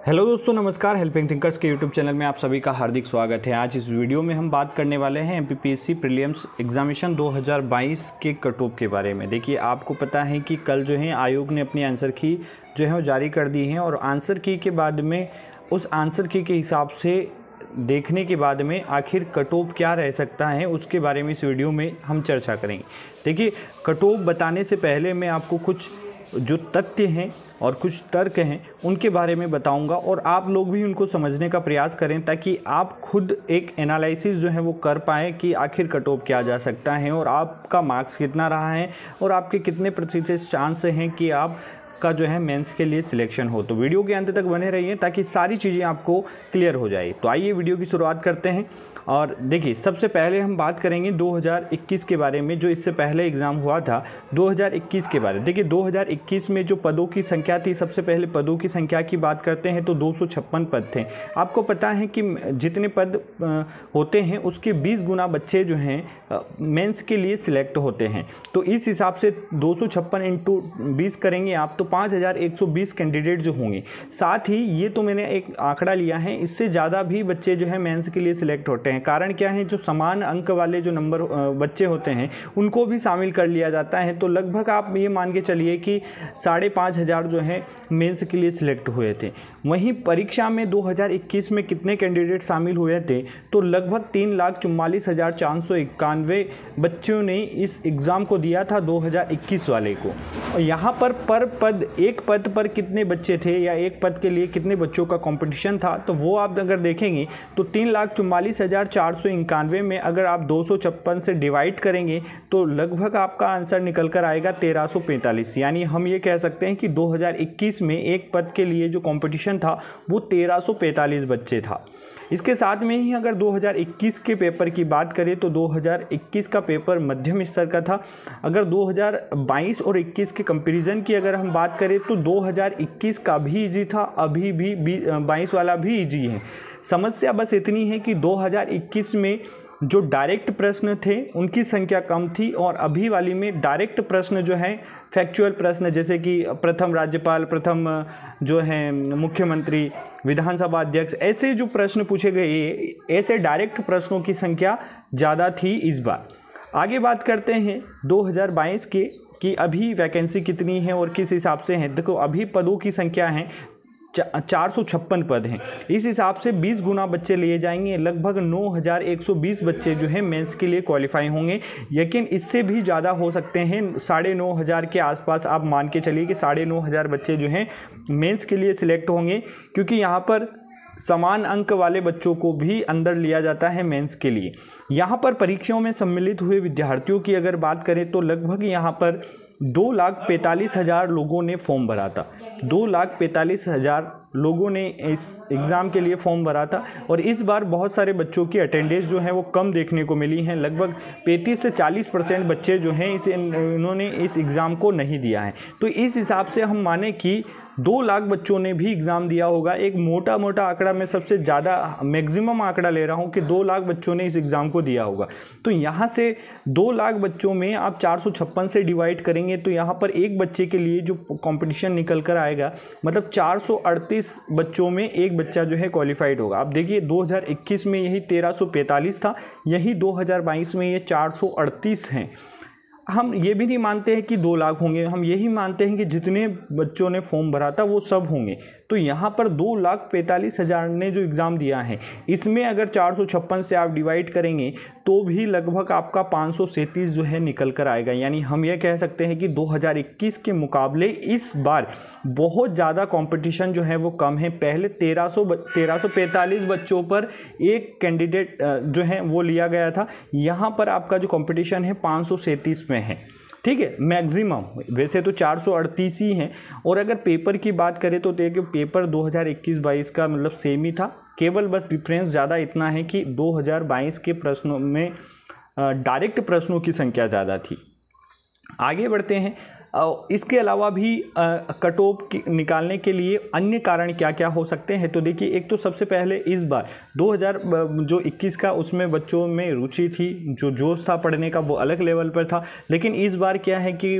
Hello दोस्तों, नमस्कार। Helping thinkers के यूट्यूब चैनल में आप सभी का हार्दिक स्वागत है। आज इस वीडियो में हम बात करने वाले हैं एमपीपीएससी प्रीलिम्स एग्जामिनेशन 2022 के कट ऑफ के बारे में। देखिए, आपको पता है कि कल जो है आयोग ने अपनी आंसर की जो है वो जारी कर दी है और आंसर की के बाद में उस आंसर की के हिसाब से देखने के बाद में आखिर कट ऑफ क्या रह सकता है उसके बारे में इस वीडियो में हम चर्चा करेंगे। देखिए, कट ऑफ बताने से पहले मैं आपको कुछ जो तथ्य हैं और कुछ तर्क हैं उनके बारे में बताऊंगा और आप लोग भी उनको समझने का प्रयास करें ताकि आप खुद एक एनालिसिस जो है वो कर पाएँ कि आखिर कट ऑफ क्या जा सकता है और आपका मार्क्स कितना रहा है और आपके कितने प्रतिशत चांस हैं कि आप का जो है मेंस के लिए सिलेक्शन हो। तो वीडियो के अंत तक बने रहिए ताकि सारी चीज़ें आपको क्लियर हो जाए। तो आइए वीडियो की शुरुआत करते हैं। और देखिए, सबसे पहले हम बात करेंगे 2021 के बारे में, जो इससे पहले एग्ज़ाम हुआ था 2021 के बारे में। देखिए, 2021 में जो पदों की संख्या थी, सबसे पहले पदों की संख्या की बात करते हैं तो 256 पद थे। आपको पता है कि जितने पद होते हैं उसके 20 गुना बच्चे जो हैं मेंस के लिए सिलेक्ट होते हैं। तो इस हिसाब से 256 इंटू 20 करेंगे आप तो 5120 कैंडिडेट जो होंगे। साथ ही ये तो मैंने एक आंकड़ा लिया है, इससे ज़्यादा भी बच्चे जो है मेंस के लिए सिलेक्ट होते हैं। कारण क्या है, जो समान अंक वाले जो नंबर बच्चे होते हैं उनको भी शामिल कर लिया जाता है। तो लगभग आप ये मान के चलिए कि 5500 जो है मेंस के लिए सिलेक्ट हुए थे। वहीं परीक्षा में 2021 में कितने कैंडिडेट शामिल हुए थे तो लगभग 3,44,491 बच्चों ने इस एग्ज़ाम को दिया था 2021 वाले को। और यहाँ पर पद एक पद पर कितने बच्चे थे या एक पद के लिए कितने बच्चों का कंपटीशन था तो वो आप अगर देखेंगे तो 3,44,491 में अगर आप 256 से डिवाइड करेंगे तो लगभग आपका आंसर निकल कर आएगा 1345। यानी हम ये कह सकते हैं कि 2021 में एक पद के लिए जो कंपटीशन था वो 1345 बच्चे था। इसके साथ में ही अगर 2021 के पेपर की बात करें तो 2021 का पेपर मध्यम स्तर का था। अगर 2022 और 21 के कंपैरिजन की अगर हम बात करें तो 2021 का भी इजी था, अभी भी 22 वाला भी इजी है। समस्या बस इतनी है कि 2021 में जो डायरेक्ट प्रश्न थे उनकी संख्या कम थी और अभी वाली में डायरेक्ट प्रश्न जो है फैक्चुअल प्रश्न, जैसे कि प्रथम राज्यपाल, प्रथम जो है मुख्यमंत्री, विधानसभा अध्यक्ष, ऐसे जो प्रश्न पूछे गए, ऐसे डायरेक्ट प्रश्नों की संख्या ज़्यादा थी इस बार। आगे बात करते हैं 2022 के कि अभी वैकेंसी कितनी है और किस हिसाब से है। देखो, अभी पदों की संख्या है 456 पद हैं। इस हिसाब से 20 गुना बच्चे लिए जाएंगे, लगभग 9120 बच्चे जो हैं मेंस के लिए क्वालिफाई होंगे। लेकिन इससे भी ज़्यादा हो सकते हैं, 9500 के आसपास आप मान के चलिए कि 9500 बच्चे जो हैं मेंस के लिए सिलेक्ट होंगे, क्योंकि यहाँ पर समान अंक वाले बच्चों को भी अंदर लिया जाता है मेंस के लिए। यहाँ पर परीक्षाओं में सम्मिलित हुए विद्यार्थियों की अगर बात करें तो लगभग यहाँ पर 2,45,000 लोगों ने फॉर्म भरा था। 2,45,000 लोगों ने इस एग्ज़ाम के लिए फॉर्म भरा था और इस बार बहुत सारे बच्चों की अटेंडेंस जो है वो कम देखने को मिली है। लगभग 35 से 40% बच्चे जो हैं इन्होंने इस एग्ज़ाम को नहीं दिया है। तो इस हिसाब से हम माने कि 2 लाख बच्चों ने भी एग्ज़ाम दिया होगा। एक मोटा आंकड़ा, मैं सबसे ज़्यादा मैक्सिमम आंकड़ा ले रहा हूँ कि 2 लाख बच्चों ने इस एग्ज़ाम को दिया होगा। तो यहाँ से 2 लाख बच्चों में आप 456 से डिवाइड करेंगे तो यहाँ पर एक बच्चे के लिए जो कंपटीशन निकल कर आएगा, मतलब 438 बच्चों में एक बच्चा जो है क्वालिफाइड होगा। आप देखिए, 2021 में यही 1345 था, यही 2022 में ये 438 हैं। हम ये भी नहीं मानते हैं कि 2 लाख होंगे, हम यही मानते हैं कि जितने बच्चों ने फॉर्म भरा था वो सब होंगे। तो यहाँ पर 2,45,000 ने जो एग्ज़ाम दिया है, इसमें अगर 456 से आप डिवाइड करेंगे तो भी लगभग आपका 537 जो है निकल कर आएगा। यानी हम ये कह सकते हैं कि 2021 के मुकाबले इस बार बहुत ज़्यादा कंपटीशन जो है वो कम है। पहले 1345 बच्चों पर एक कैंडिडेट जो है वो लिया गया था, यहाँ पर आपका जो कंपटीशन है 537 में है। ठीक है, मैक्सिमम वैसे तो 438 ही हैं। और अगर पेपर की बात करें तो देखिए, पेपर 2021-22 का मतलब सेम ही था, केवल बस डिफरेंस ज़्यादा इतना है कि 2022 के प्रश्नों में डायरेक्ट प्रश्नों की संख्या ज़्यादा थी। आगे बढ़ते हैं इसके अलावा भी कट ऑफ निकालने के लिए अन्य कारण क्या क्या हो सकते हैं। तो देखिए, एक तो सबसे पहले इस बार 2021 का उसमें बच्चों में रुचि थी, जो जोश था पढ़ने का वो अलग लेवल पर था। लेकिन इस बार क्या है कि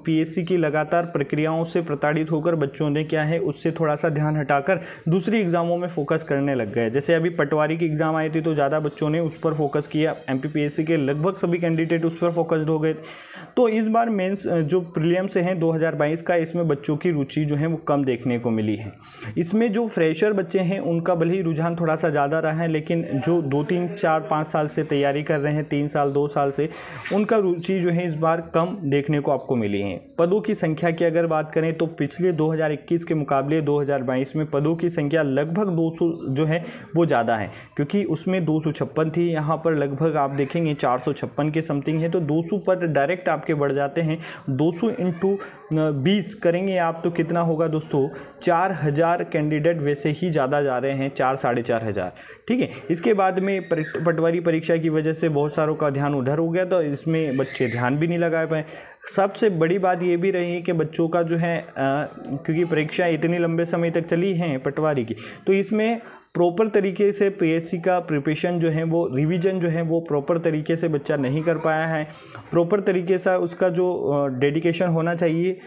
पीएससी की लगातार प्रक्रियाओं से प्रताड़ित होकर बच्चों ने क्या है उससे थोड़ा सा ध्यान हटाकर दूसरी एग्ज़ामों में फोकस करने लग गए। जैसे अभी पटवारी की एग्ज़ाम आई थी तो ज़्यादा बच्चों ने उस पर फोकस किया, एमपीपीएससी के लगभग सभी कैंडिडेट उस पर फोकस्ड हो गए। तो इस बार मेंस जो प्रीलिम्स हैं 2022 का, इसमें बच्चों की रुचि जो है वो कम देखने को मिली है। इसमें जो फ्रेशर बच्चे हैं उनका भले ही रुझान थोड़ा सा ज़्यादा रहा है, लेकिन जो 2, 3, 4, 5 साल से तैयारी कर रहे हैं, 3 साल 2 साल से, उनका रुचि जो है इस बार कम देखने को आपको मिली है। पदों की संख्या की अगर बात करें तो पिछले 2021 के मुकाबले 2022 में पदों की संख्या लगभग 200 जो है वो ज़्यादा है, क्योंकि उसमें 256 थी, यहाँ पर लगभग आप देखेंगे 456 के समथिंग है। तो 200 पर डायरेक्ट आपके बढ़ जाते हैं। 200 इंटू 20 करेंगे आप तो कितना होगा दोस्तों, 4000 कैंडिडेट वैसे ही ज़्यादा जा रहे हैं, 4 साढ़े 4 हज़ार। ठीक है, इसके बाद में पटवारी परीक्षा की वजह से बहुत सारों का ध्यान उधर हो गया, तो इसमें बच्चे ध्यान भी नहीं लगा पाए। सबसे बड़ी बात ये भी रही है कि बच्चों का जो है क्योंकि परीक्षा इतनी लंबे समय तक चली हैं पटवारी की, तो इसमें प्रॉपर तरीके से पीएससी का प्रिपरेशन जो है वो रिवीजन जो है वो प्रॉपर तरीके से बच्चा नहीं कर पाया है। प्रॉपर तरीके से उसका जो डेडिकेशन होना चाहिए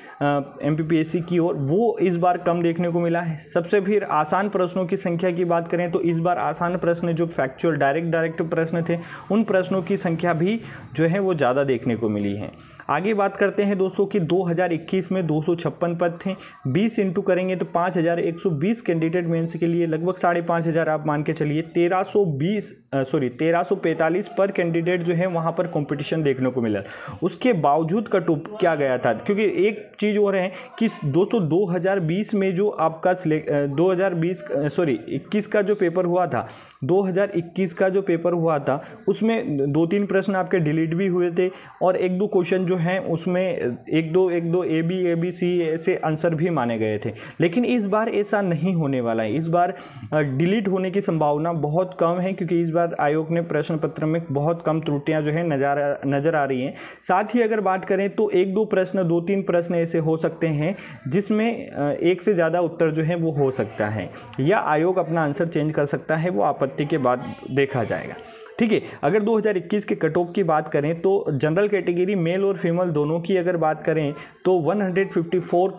एमपीपीएससी की ओर, वो इस बार कम देखने को मिला है। सबसे फिर आसान प्रश्नों की संख्या की बात करें तो इस बार आसान प्रश्न जो फैक्चुअल डायरेक्ट प्रश्न थे, उन प्रश्नों की संख्या भी जो है वो ज़्यादा देखने को मिली है। आगे बात करते हैं दोस्तों कि 2021 में 256 पद थे, 20 इंटू करेंगे तो 5120 कैंडिडेट मेंस के लिए लगभग 5,500 आप मान के चलिए 1345 पर कैंडिडेट जो है वहाँ पर कंपटीशन देखने को मिला। उसके बावजूद कट ऑफ क्या गया था, क्योंकि एक चीज़ और है कि दोस्तों 2020 में जो आपका 21 का जो पेपर हुआ था, 2021 का जो पेपर हुआ था उसमें 2-3 प्रश्न आपके डिलीट भी हुए थे और 1-2 क्वेश्चन जो हैं उसमें 1-2 ए बी सी ऐसे आंसर भी माने गए थे। लेकिन इस बार ऐसा नहीं होने वाला है। इस बार डिलीट होने की संभावना बहुत कम है, क्योंकि इस बार आयोग ने प्रश्न पत्र में बहुत कम त्रुटियां जो है नज़र आ रही हैं। साथ ही अगर बात करें तो 1-2 प्रश्न 2-3 प्रश्न ऐसे हो सकते हैं जिसमें एक से ज़्यादा उत्तर जो है वो हो सकता है, या आयोग अपना आंसर चेंज कर सकता है, वो आपत्ति के बाद देखा जाएगा। ठीक है, अगर 2021 के कट ऑफ की बात करें तो जनरल कैटेगरी मेल और फीमेल दोनों की अगर बात करें तो 154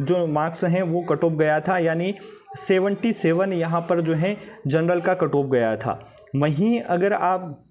जो मार्क्स हैं वो कट ऑफ गया था, यानी 77 यहाँ पर जो है जनरल का कट ऑफ गया था। वहीं अगर आप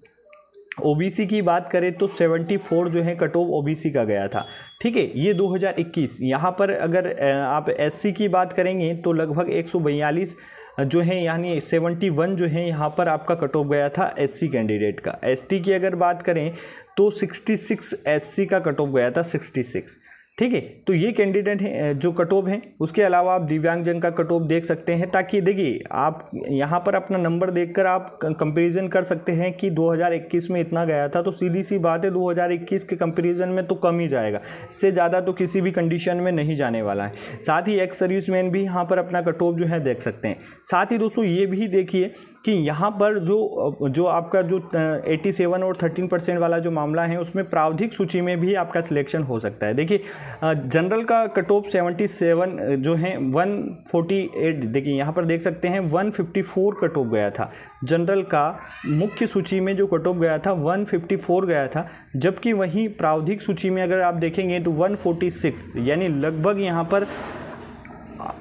ओबीसी की बात करें तो 74 जो है कट ऑफ ओबीसी का गया था। ठीक है, ये 2021। यहाँ पर अगर आप एससी की बात करेंगे तो लगभग 142 जो है यानी 71 जो है यहाँ पर आपका कट ऑफ गया था एससी कैंडिडेट का। एसटी की अगर बात करें तो 66 एससी का कट ऑफ गया था, 66। ठीक है, तो ये कैंडिडेट हैं जो कट ऑफ हैं। उसके अलावा आप दिव्यांगजन का कट ऑफ देख सकते हैं, ताकि देखिए आप यहाँ पर अपना नंबर देखकर आप कंपैरिजन कर सकते हैं कि 2021 में इतना गया था, तो सीधी सी बात है 2021 के कंपैरिजन में तो कम ही जाएगा, इससे ज़्यादा तो किसी भी कंडीशन में नहीं जाने वाला है। साथ ही एक्स सर्विसमैन भी यहाँ पर अपना कट ऑफ जो है देख सकते हैं। साथ ही दोस्तों ये भी देखिए कि यहाँ पर जो आपका जो 87 और 13% वाला जो मामला है उसमें प्रावधिक सूची में भी आपका सिलेक्शन हो सकता है। देखिए जनरल का कट ऑफ 77 जो है 148, देखिए यहाँ पर देख सकते हैं 154 कट ऑफ गया था। जनरल का मुख्य सूची में जो कट ऑफ गया था 154 गया था, जबकि वहीं प्रावधिक सूची में अगर आप देखेंगे तो 146, यानी लगभग यहाँ पर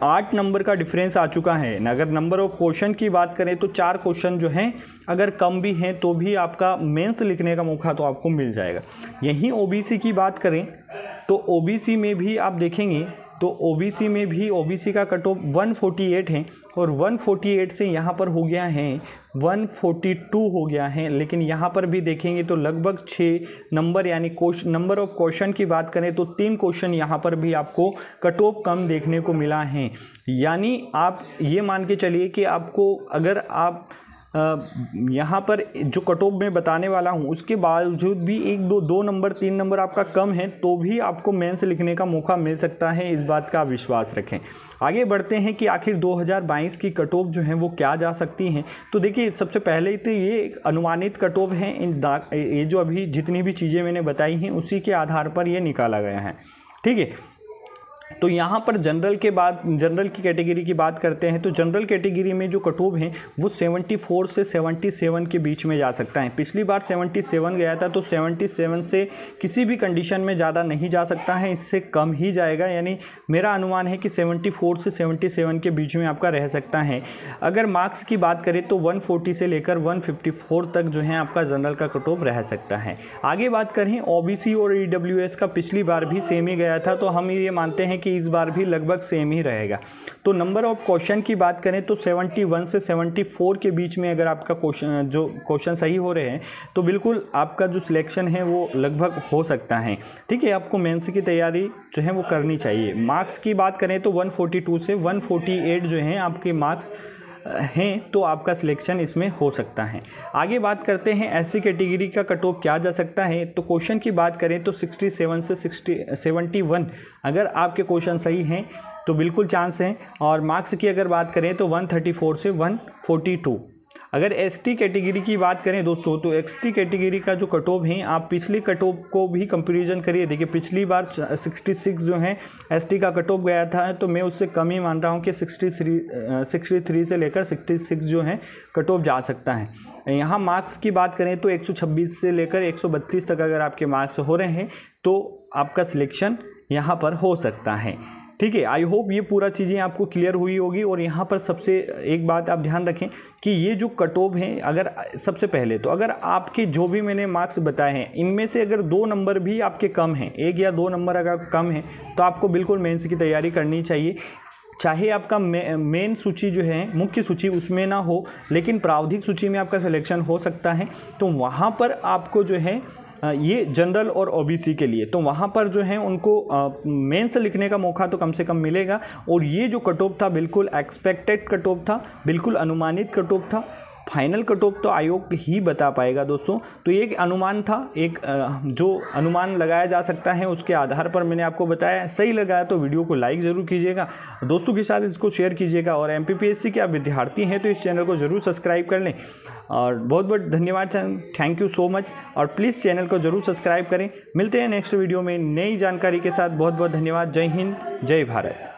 8 नंबर का डिफरेंस आ चुका है। अगर नंबर ऑफ क्वेश्चन की बात करें तो 4 क्वेश्चन जो हैं अगर कम भी हैं तो भी आपका मेंस लिखने का मौका तो आपको मिल जाएगा। यहीं ओबीसी की बात करें तो ओबीसी में भी आप देखेंगे तो ओबीसी में भी ओबीसी का कट ऑफ 148 है और 148 से यहाँ पर हो गया है 142 हो गया है। लेकिन यहाँ पर भी देखेंगे तो लगभग 6 नंबर यानी नंबर ऑफ क्वेश्चन की बात करें तो 3 क्वेश्चन यहाँ पर भी आपको कट ऑफ कम देखने को मिला है। यानी आप ये मान के चलिए कि आपको अगर आप यहाँ पर जो कट ऑफ मैं बताने वाला हूँ उसके बावजूद भी 1-2 नंबर 3 नंबर आपका कम है तो भी आपको मेंस लिखने का मौका मिल सकता है, इस बात का विश्वास रखें। आगे बढ़ते हैं कि आखिर 2022 की कट ऑफ जो है वो क्या जा सकती हैं। तो देखिए सबसे पहले तो ये अनुमानित कट ऑफ हैं, ये जो अभी जितनी भी चीज़ें मैंने बताई हैं उसी के आधार पर ये निकाला गया है। ठीक है। तो यहाँ पर जनरल की कैटेगरी की बात करते हैं तो जनरल कैटेगरी में जो कट ऑफ हैं वो 74 से 77 के बीच में जा सकता है। पिछली बार 77 गया था, तो 77 से किसी भी कंडीशन में ज़्यादा नहीं जा सकता है, इससे कम ही जाएगा। यानी मेरा अनुमान है कि 74 से 77 के बीच में आपका रह सकता है। अगर मार्क्स की बात करें तो 140 से लेकर 154 तक जो है आपका जनरल का कट ऑफ रह सकता है। आगे बात करें ओबीसी और ईडब्ल्यूएस का, पिछली बार भी सेम ही गया था, तो हम ये मानते हैं कि इस बार भी लगभग सेम ही रहेगा। तो नंबर ऑफ क्वेश्चन की बात करें तो 71 से 74 के बीच में अगर आपका क्वेश्चन सही हो रहे हैं तो बिल्कुल आपका जो सिलेक्शन है वो लगभग हो सकता है। ठीक है, आपको मेंस की तैयारी जो है वो करनी चाहिए। मार्क्स की बात करें तो 142 से 148 जो हैं आपके मार्क्स हैं, तो आपका सिलेक्शन इसमें हो सकता है। आगे बात करते हैं एससी कैटेगरी का कट ऑफ क्या जा सकता है। तो क्वेश्चन की बात करें तो 67 से 71 अगर आपके क्वेश्चन सही हैं तो बिल्कुल चांस हैं। और मार्क्स की अगर बात करें तो 134 से 142। अगर एसटी कैटेगरी की बात करें दोस्तों, तो एसटी कैटेगरी का जो कट ऑफ है, आप पिछली कट ऑफ को भी कंपैरिजन करिए। देखिए पिछली बार 66 जो है एसटी का कट ऑफ गया था, तो मैं उससे कम ही मान रहा हूँ कि 63 से लेकर 66 जो है कट ऑफ जा सकता है। यहाँ मार्क्स की बात करें तो 126 से लेकर 132 तक अगर आपके मार्क्स हो रहे हैं तो आपका सिलेक्शन यहाँ पर हो सकता है। ठीक है, आई होप ये पूरा चीज़ें आपको क्लियर हुई होगी। और यहाँ पर सबसे एक बात आप ध्यान रखें कि ये जो कट ऑफ हैं, अगर सबसे पहले तो अगर आपके जो भी मैंने मार्क्स बताए हैं इनमें से अगर 2 नंबर भी आपके कम हैं, 1 या 2 नंबर अगर कम हैं, तो आपको बिल्कुल मेंस की तैयारी करनी चाहिए। चाहे आपका मेन सूची जो है, मुख्य सूची उसमें ना हो, लेकिन प्रावधिक सूची में आपका सिलेक्शन हो सकता है। तो वहाँ पर आपको जो है ये जनरल और ओबीसी के लिए, तो वहाँ पर जो है उनको मेंस लिखने का मौका तो कम से कम मिलेगा। और ये जो कट ऑफ था बिल्कुल एक्सपेक्टेड कट ऑफ था, बिल्कुल अनुमानित कट ऑफ था। फाइनल कट ऑफ तो आयोग ही बता पाएगा दोस्तों। तो ये एक अनुमान था, एक जो अनुमान लगाया जा सकता है उसके आधार पर मैंने आपको बताया। सही लगाया तो वीडियो को लाइक ज़रूर कीजिएगा, दोस्तों के साथ इसको शेयर कीजिएगा। और एमपीपीएससी के आप विद्यार्थी हैं तो इस चैनल को ज़रूर सब्सक्राइब कर लें। और बहुत बहुत धन्यवाद, थैंक यू सो मच। और प्लीज़ चैनल को ज़रूर सब्सक्राइब करें। मिलते हैं नेक्स्ट वीडियो में नई जानकारी के साथ। बहुत बहुत धन्यवाद। जय हिंद, जय भारत।